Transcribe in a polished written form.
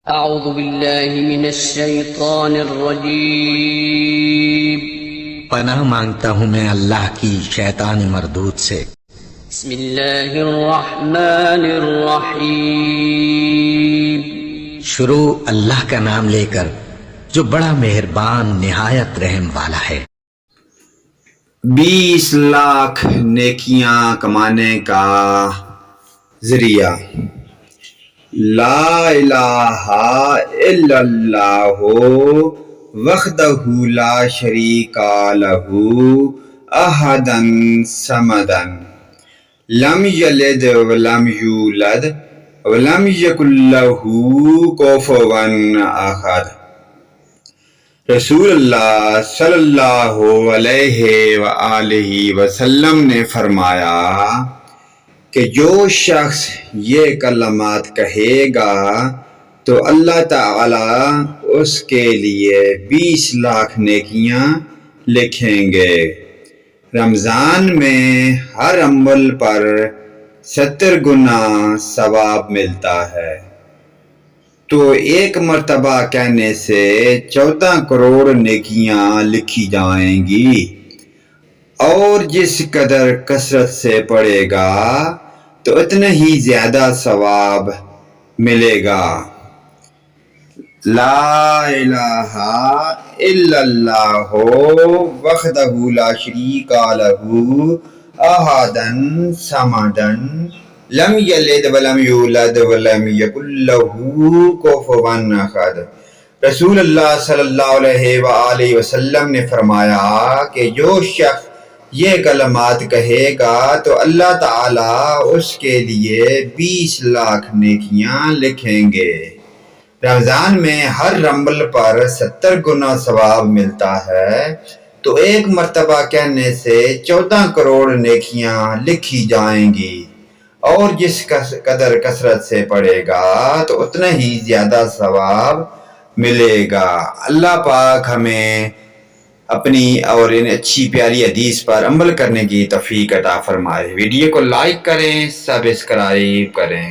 اعوذ باللہ من الشیطان الرجیم پناہ مانگتا ہوں میں اللہ کی شیطان مردود سے۔ بسم اللہ الرحمن الرحیم شروع اللہ کا نام لے کر جو بڑا مہربان نہایت رحم والا ہے۔ 20 لاکھ نیکیاں کمانے کا ذریعہ۔ لا الہ الا اللہ وحدہ لا شریک لہ احدا صمدا لم یلد ولم یولد ولم یکن لہ کفوا احد۔ رسول اللہ صلی اللہ علیہ وآلہ وسلم نے فرمایا کہ جو شخص یہ کلمات کہے گا تو اللہ تعالی اس کے لیے 20 لاکھ نیکیاں لکھیں گے۔ رمضان میں ہر عمل پر 70 گنا ثواب ملتا ہے، تو ایک مرتبہ کہنے سے 14 کروڑ نیکیاں لکھی جائیں گی، اور جس قدر کثرت سے پڑھے گا تو اتنا ہی زیادہ ثواب ملے گا۔ لا الہ الا اللہ وحدہ لا شریک لہ احدا صمدا لم یلد ولم یولد ولم یکن لہ کفوا احد۔ رسول اللہ صلی اللہ علیہ وآلہ وسلم نے فرمایا کہ جو شخص یہ کلمات کہے گا تو اللہ تعالی اس کے لیے 20 لاکھ نیکیاں لکھیں گے۔ رمضان میں ہر عمل پر 70 گنا ثواب ملتا ہے، تو ایک مرتبہ کہنے سے 14 کروڑ نیکیاں لکھی جائیں گی، اور جس قدر کثرت سے پڑھے گا تو اتنا ہی زیادہ ثواب ملے گا۔ اللہ پاک ہمیں اپنی اور ان اچھی پیاری حدیث پر عمل کرنے کی توفیق عطا فرمائے۔ ویڈیو کو لائک کریں، سبسکرائب کریں۔